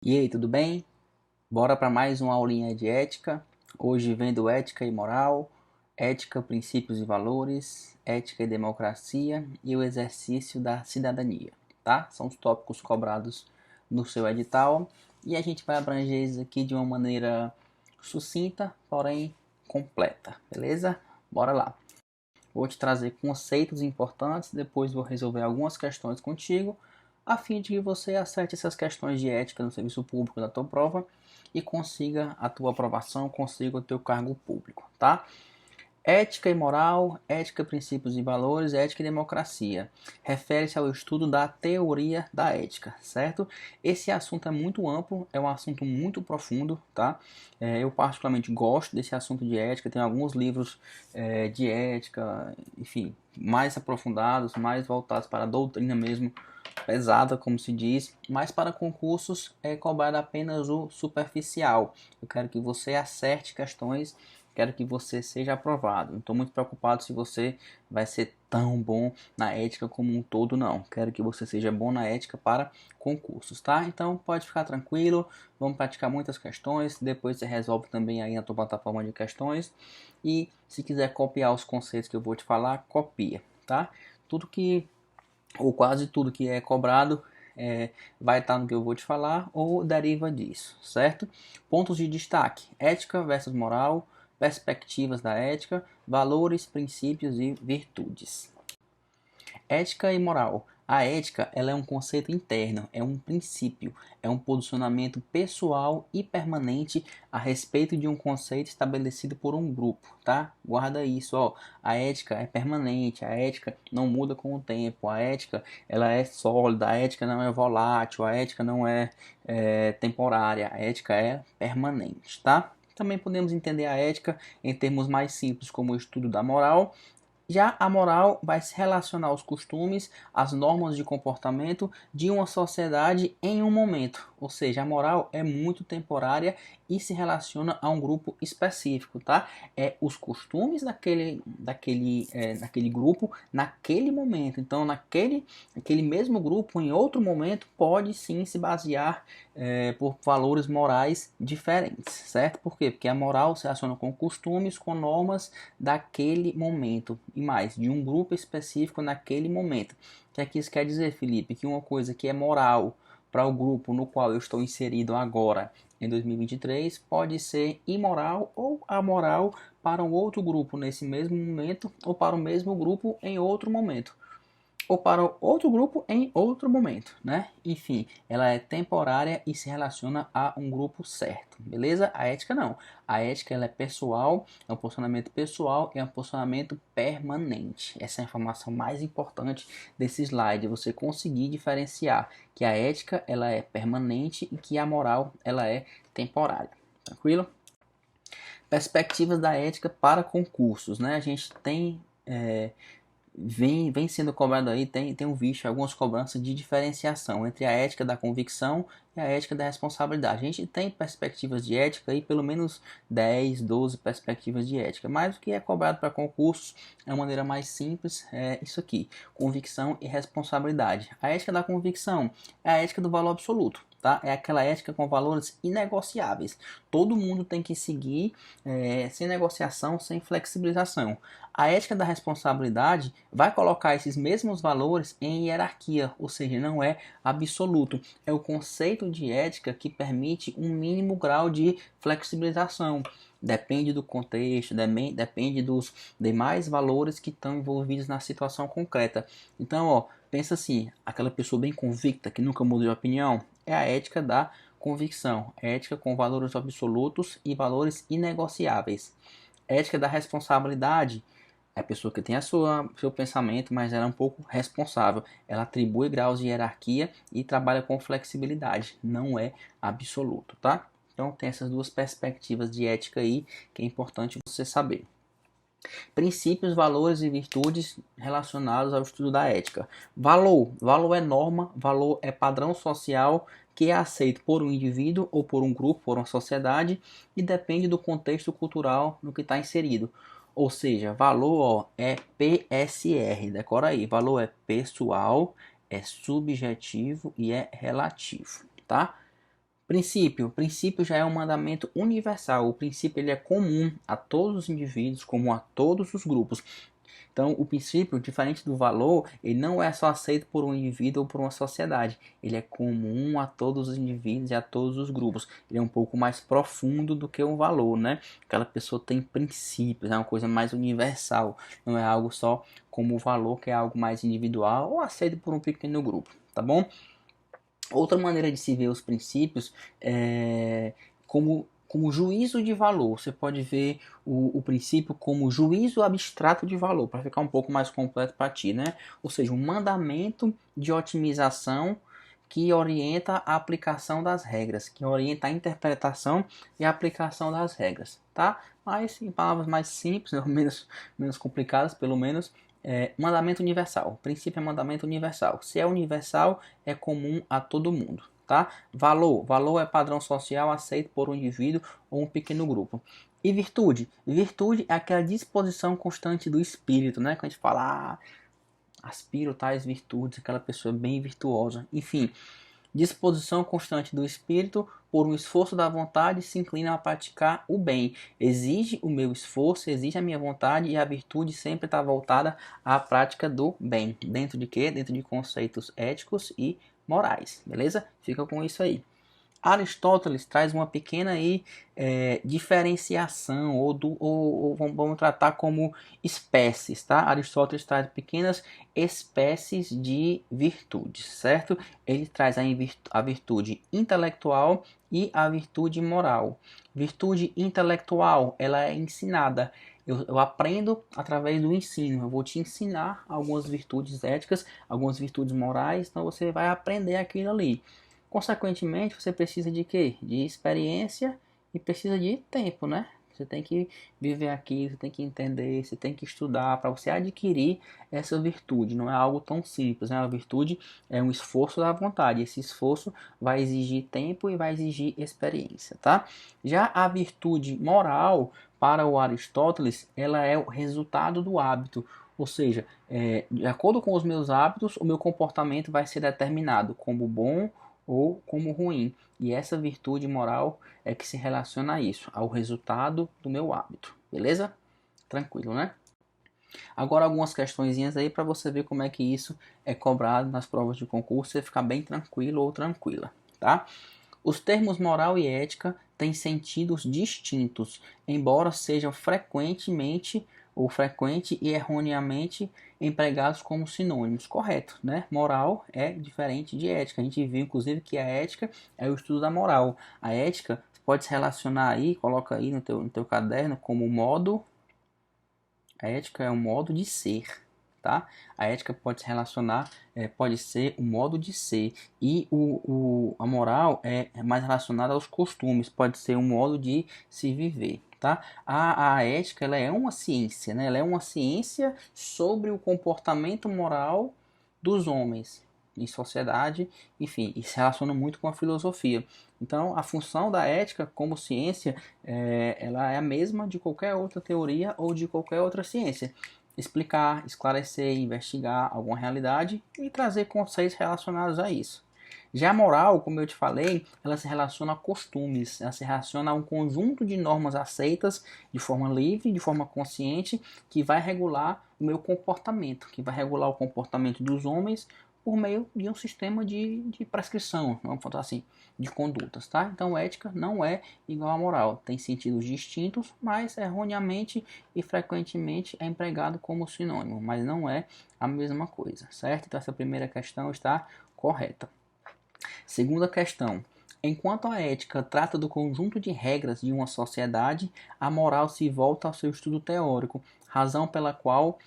E aí, tudo bem? Bora para mais uma aulinha de ética. Hoje vendo ética e moral, ética, princípios e valores, ética e democracia e o exercício da cidadania, tá? São os tópicos cobrados no seu edital e a gente vai abranger isso aqui de uma maneira sucinta, porém completa, beleza? Bora lá. Vou te trazer conceitos importantes, depois vou resolver algumas questões contigo, a fim de que você acerte essas questões de ética no serviço público da tua prova e consiga a tua aprovação, consiga o teu cargo público, tá? Ética e moral, ética, princípios e valores, ética e democracia. Refere-se ao estudo da teoria da ética, certo? Esse assunto é muito amplo, é um assunto muito profundo, tá? Eu particularmente gosto desse assunto de ética, tem alguns livros de ética, enfim, mais aprofundados, mais voltados para a doutrina mesmo, pesada, como se diz, mas para concursos é cobrado apenas o superficial. Eu quero que você acerte questões, quero que você seja aprovado. Não estou muito preocupado se você vai ser tão bom na ética como um todo, não. Quero que você seja bom na ética para concursos, tá? Então pode ficar tranquilo, vamos praticar muitas questões, depois você resolve também aí na tua plataforma de questões. E se quiser copiar os conceitos que eu vou te falar, copia, tá? Tudo que ou quase tudo que é cobrado vai estar no que eu vou te falar ou deriva disso, certo? Pontos de destaque: ética versus moral, perspectivas da ética, valores, princípios e virtudes. Ética e moral. A ética ela é um conceito interno, é um princípio, é um posicionamento pessoal e permanente a respeito de um conceito estabelecido por um grupo, tá? Guarda isso, ó. A ética é permanente, a ética não muda com o tempo, a ética ela é sólida, a ética não é volátil, a ética não é temporária, a ética é permanente, tá? Também podemos entender a ética em termos mais simples, como o estudo da moral. Já a moral vai se relacionar aos costumes, às normas de comportamento de uma sociedade em um momento. Ou seja, a moral é muito temporária e se relaciona a um grupo específico, tá? É os costumes daquele grupo naquele momento. Então, aquele mesmo grupo, em outro momento, pode sim se basear por valores morais diferentes, certo? Por quê? Porque a moral se relaciona com costumes, com normas daquele momento e mais, de um grupo específico naquele momento. O que é que isso quer dizer, Felipe? Que uma coisa que é moral para o grupo no qual eu estou inserido agora em 2023 pode ser imoral ou amoral para um outro grupo nesse mesmo momento ou para o mesmo grupo em outro momento ou para outro grupo em outro momento, né? Enfim, ela é temporária e se relaciona a um grupo certo, beleza? A ética não. A ética ela é pessoal, é um posicionamento pessoal e é um posicionamento permanente. Essa é a informação mais importante desse slide, você conseguir diferenciar que a ética ela é permanente e que a moral ela é temporária. Tranquilo? Perspectivas da ética para concursos, né? A gente tem vem sendo cobrado aí, tem visto algumas cobranças de diferenciação entre a ética da convicção e a ética da responsabilidade. A gente tem perspectivas de ética aí, pelo menos 10, 12 perspectivas de ética, mas o que é cobrado para concursos é uma maneira mais simples, é isso aqui, convicção e responsabilidade. A ética da convicção é a ética do valor absoluto. Tá? É aquela ética com valores inegociáveis. Todo mundo tem que seguir sem negociação, sem flexibilização. A ética da responsabilidade vai colocar esses mesmos valores em hierarquia, ou seja, não é absoluto. É o conceito de ética que permite um mínimo grau de flexibilização. Depende do contexto, depende dos demais valores que estão envolvidos na situação concreta. Então, ó, pensa assim, aquela pessoa bem convicta que nunca muda de opinião, é a ética da convicção, ética com valores absolutos e valores inegociáveis. Ética da responsabilidade é a pessoa que tem seu pensamento, mas ela é um pouco responsável. Ela atribui graus de hierarquia e trabalha com flexibilidade. Não é absoluto, tá? Então tem essas duas perspectivas de ética aí que é importante você saber. Princípios, valores e virtudes relacionados ao estudo da ética. Valor é norma, valor é padrão social que é aceito por um indivíduo ou por um grupo, por uma sociedade e depende do contexto cultural no que está inserido. Ou seja, valor ó, é PSR, decora aí. Valor é pessoal, é subjetivo e é relativo, tá? Princípio já é um mandamento universal. O princípio ele é comum a todos os indivíduos, comum a todos os grupos. Então, o princípio, diferente do valor, ele não é só aceito por um indivíduo ou por uma sociedade. Ele é comum a todos os indivíduos e a todos os grupos. Ele é um pouco mais profundo do que um valor, né? Aquela pessoa tem princípios, é uma coisa mais universal. Não é algo só como o valor, que é algo mais individual ou aceito por um pequeno grupo, tá bom? Outra maneira de se ver os princípios é como juízo de valor. Você pode ver o princípio como juízo abstrato de valor, para ficar um pouco mais completo para ti, né? Ou seja, um mandamento de otimização que orienta a aplicação das regras, que orienta a interpretação e a aplicação das regras, tá? Mas em palavras mais simples, ou menos complicadas, pelo menos, mandamento universal. O princípio é mandamento universal. Se é universal, é comum a todo mundo, tá? Valor é padrão social aceito por um indivíduo ou um pequeno grupo. E virtude? Virtude é aquela disposição constante do espírito, né? Quando a gente fala, aspiro tais virtudes, aquela pessoa bem virtuosa. Enfim, disposição constante do espírito, por um esforço da vontade, se inclina a praticar o bem. Exige o meu esforço, exige a minha vontade, e a virtude sempre está voltada à prática do bem. Dentro de quê? Dentro de conceitos éticos e morais. Beleza? Fica com isso aí. Aristóteles traz uma pequena aí, diferenciação, ou vamos tratar como espécies, tá? Aristóteles traz pequenas espécies de virtudes, certo? Ele traz a virtude intelectual e a virtude moral. Virtude intelectual, ela é ensinada. Eu aprendo através do ensino. Eu vou te ensinar algumas virtudes éticas, algumas virtudes morais, então você vai aprender aquilo ali. Consequentemente, você precisa de quê? De experiência e precisa de tempo, né? Você tem que viver aqui, você tem que entender, você tem que estudar para você adquirir essa virtude. Não é algo tão simples, né? A virtude é um esforço da vontade. Esse esforço vai exigir tempo e vai exigir experiência, tá? Já a virtude moral, para o Aristóteles, ela é o resultado do hábito. Ou seja, de acordo com os meus hábitos, o meu comportamento vai ser determinado como bom ou como ruim. E essa virtude moral é que se relaciona a isso, ao resultado do meu hábito. Beleza? Tranquilo, né? Agora algumas questõezinhas aí para você ver como é que isso é cobrado nas provas de concurso e ficar bem tranquilo ou tranquila, tá? Os termos moral e ética têm sentidos distintos, embora sejam frequente e erroneamente empregados como sinônimos. Correto, né? Moral é diferente de ética. A gente viu, inclusive, que a ética é o estudo da moral. A ética pode se relacionar aí, coloca aí no teu caderno como modo. A ética é um modo de ser, tá? A ética pode se relacionar, pode ser o modo de ser. E a moral é mais relacionada aos costumes, pode ser um modo de se viver, tá? A ética, ela é uma ciência, né? Ela é uma ciência sobre o comportamento moral dos homens em sociedade, enfim, e se relaciona muito com a filosofia. Então, a função da ética como ciência, ela é a mesma de qualquer outra teoria ou de qualquer outra ciência. Explicar, esclarecer, investigar alguma realidade e trazer conceitos relacionados a isso. Já a moral, como eu te falei, ela se relaciona a costumes, ela se relaciona a um conjunto de normas aceitas de forma livre, de forma consciente, que vai regular o meu comportamento, que vai regular o comportamento dos homens por meio de um sistema de prescrição, vamos falar assim, de condutas, tá? Então, ética não é igual à moral, tem sentidos distintos, mas erroneamente e frequentemente é empregado como sinônimo, mas não é a mesma coisa, certo? Então, essa primeira questão está correta. Segunda questão. Enquanto a ética trata do conjunto de regras de uma sociedade, a moral se volta ao seu estudo teórico, razão pela qual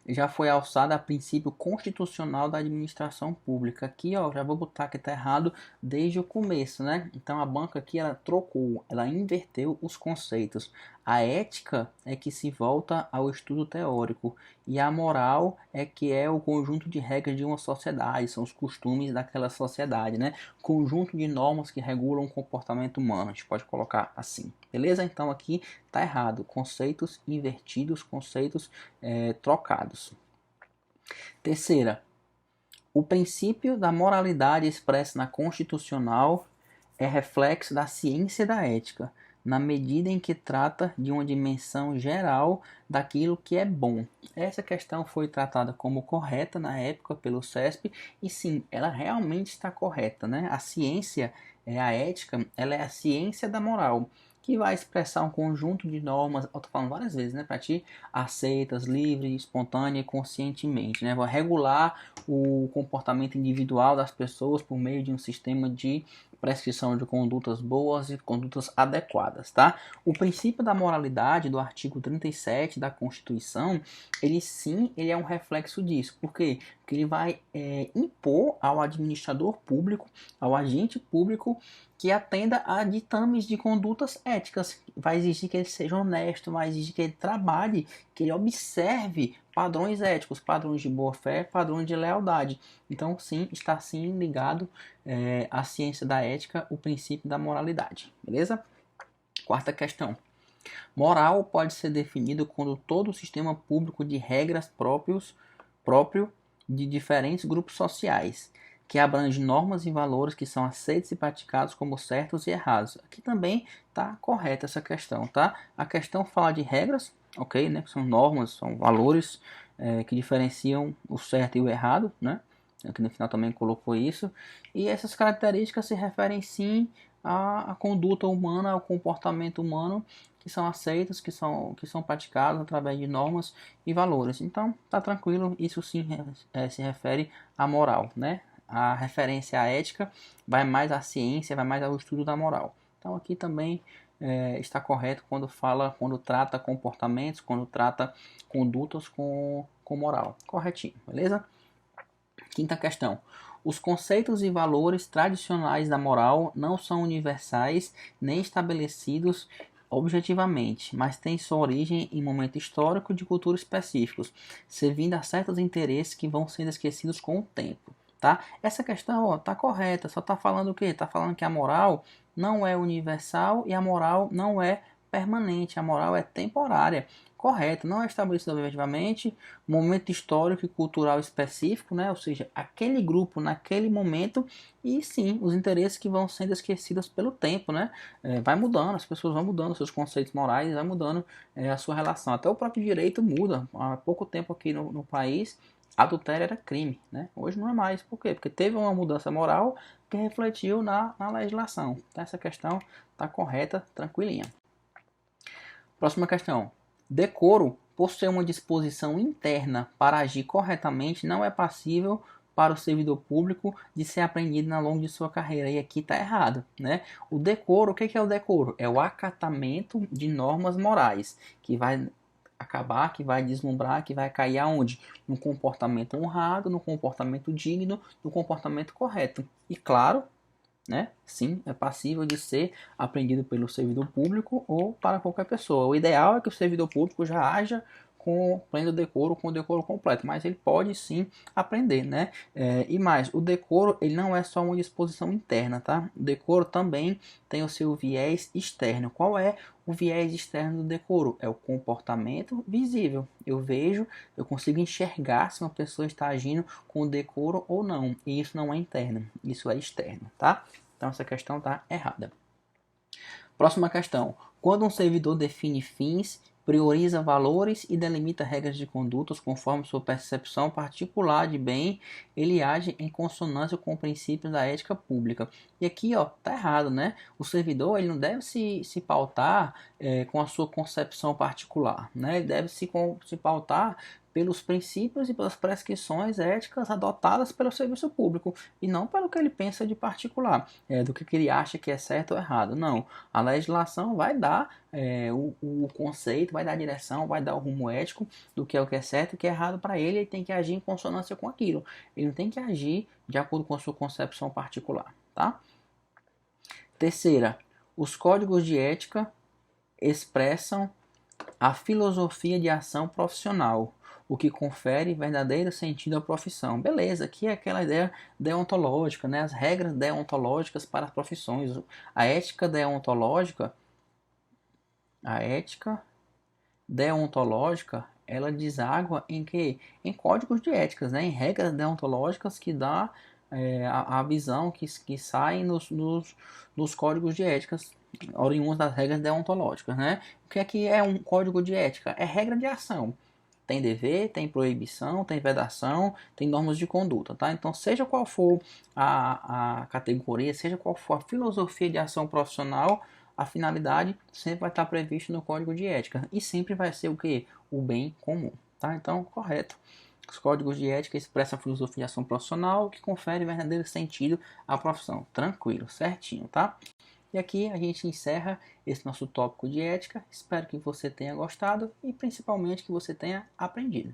já foi alçada a princípio constitucional da administração pública. Aqui, ó, já vou botar que está errado desde o começo, né? Então a banca aqui ela trocou, ela inverteu os conceitos. A ética é que se volta ao estudo teórico e a moral é que é o conjunto de regras de uma sociedade, são os costumes daquela sociedade, né? Conjunto de normas que regulam o comportamento humano. A gente pode colocar assim, beleza? Então aqui tá errado, conceitos invertidos, conceitos trocados. Terceira, o princípio da moralidade expresso na Constitucional é reflexo da ciência da ética, na medida em que trata de uma dimensão geral daquilo que é bom. Essa questão foi tratada como correta na época pelo CESP e sim, ela realmente está correta, né? A ciência, a ética, ela é a ciência da moral, que vai expressar um conjunto de normas, eu tô falando várias vezes, né, para ti, aceitas, livre, espontânea e conscientemente, né? Vai regular o comportamento individual das pessoas por meio de um sistema de prescrição de condutas boas e condutas adequadas, tá? O princípio da moralidade do artigo 37 da Constituição, ele é um reflexo disso. Por quê? Porque ele vai impor ao administrador público, ao agente público, que atenda a ditames de condutas éticas. Vai exigir que ele seja honesto, vai exigir que ele trabalhe, que ele observe padrões éticos, padrões de boa-fé, padrões de lealdade. Então, sim, está sim ligado à ciência da ética, o princípio da moralidade. Beleza? Quarta questão. Moral pode ser definido quando todo o sistema público de regras próprio de diferentes grupos sociais, que abrange normas e valores que são aceitos e praticados como certos e errados. Aqui também está correta essa questão, tá? A questão fala de regras, ok, né? Que são normas, são valores que diferenciam o certo e o errado, né? Aqui no final também colocou isso. E essas características se referem sim à conduta humana, ao comportamento humano, que são aceitos, que são praticados através de normas e valores. Então, tá tranquilo, isso sim se refere à moral, né? A referência à ética vai mais à ciência, vai mais ao estudo da moral. Então, aqui também está correto quando trata comportamentos, quando trata condutas com moral. Corretinho, beleza? Quinta questão. Os conceitos e valores tradicionais da moral não são universais nem estabelecidos objetivamente, mas têm sua origem em momento histórico de cultura específicos, servindo a certos interesses que vão sendo esquecidos com o tempo. Tá? Essa questão está correta, só está falando o quê? Está falando que a moral não é universal e a moral não é permanente, a moral é temporária. Correto, não é estabelecido objetivamente, momento histórico e cultural específico, né? Ou seja, aquele grupo naquele momento e sim, os interesses que vão sendo esquecidos pelo tempo, né? Vai mudando, as pessoas vão mudando seus conceitos morais, vai mudando a sua relação. Até o próprio direito muda. Há pouco tempo aqui no país, adultério era crime, né? Hoje não é mais. Por quê? Porque teve uma mudança moral que refletiu na legislação. Então essa questão está correta, tranquilinha. Próxima questão. Decoro, por ser uma disposição interna para agir corretamente, não é passível para o servidor público de ser aprendido ao longo de sua carreira. E aqui está errado, né? O decoro, o que é o decoro? É o acatamento de normas morais, que vai acabar, que vai deslumbrar, que vai cair aonde? No comportamento honrado, no comportamento digno, no comportamento correto. E claro, né? Sim, é passível de ser aprendido pelo servidor público ou para qualquer pessoa. O ideal é que o servidor público já haja com pleno decoro, com o decoro completo, mas ele pode sim aprender, né? E mais, o decoro ele não é só uma disposição interna, tá? O decoro também tem o seu viés externo. Qual é o viés externo do decoro? É o comportamento visível. Eu vejo, eu consigo enxergar se uma pessoa está agindo com decoro ou não. E isso não é interno, isso é externo, tá? Então essa questão está errada. Próxima questão. Quando um servidor define fins, prioriza valores e delimita regras de condutas conforme sua percepção particular de bem, ele age em consonância com princípios da ética pública. E aqui, ó, tá errado, né? O servidor ele não deve se pautar com a sua concepção particular, né? Ele deve se pautar pelos princípios e pelas prescrições éticas adotadas pelo serviço público e não pelo que ele pensa de particular, do que ele acha que é certo ou errado. Não, a legislação vai dar o conceito, vai dar a direção, vai dar o rumo ético do que é certo e o que é errado para ele. Ele tem que agir em consonância com aquilo. Ele não tem que agir de acordo com a sua concepção particular, tá? Terceira, os códigos de ética expressam a filosofia de ação profissional, o que confere verdadeiro sentido à profissão. Beleza, aqui é aquela ideia deontológica, né? As regras deontológicas para as profissões. A ética deontológica, ela deságua em que? Em códigos de éticas, né? Em regras deontológicas que dá a visão que sai nos códigos de ética oriundos das regras deontológicas, né? O que é um código de ética? É regra de ação. Tem dever, tem proibição, tem vedação, tem normas de conduta, tá? Então, seja qual for a categoria, seja qual for a filosofia de ação profissional, a finalidade sempre vai estar prevista no código de ética e sempre vai ser o que? O bem comum, tá? Então, correto. Os códigos de ética expressam a filosofia de ação profissional que confere verdadeiro sentido à profissão. Tranquilo, certinho, tá? E aqui a gente encerra esse nosso tópico de ética. Espero que você tenha gostado e principalmente que você tenha aprendido.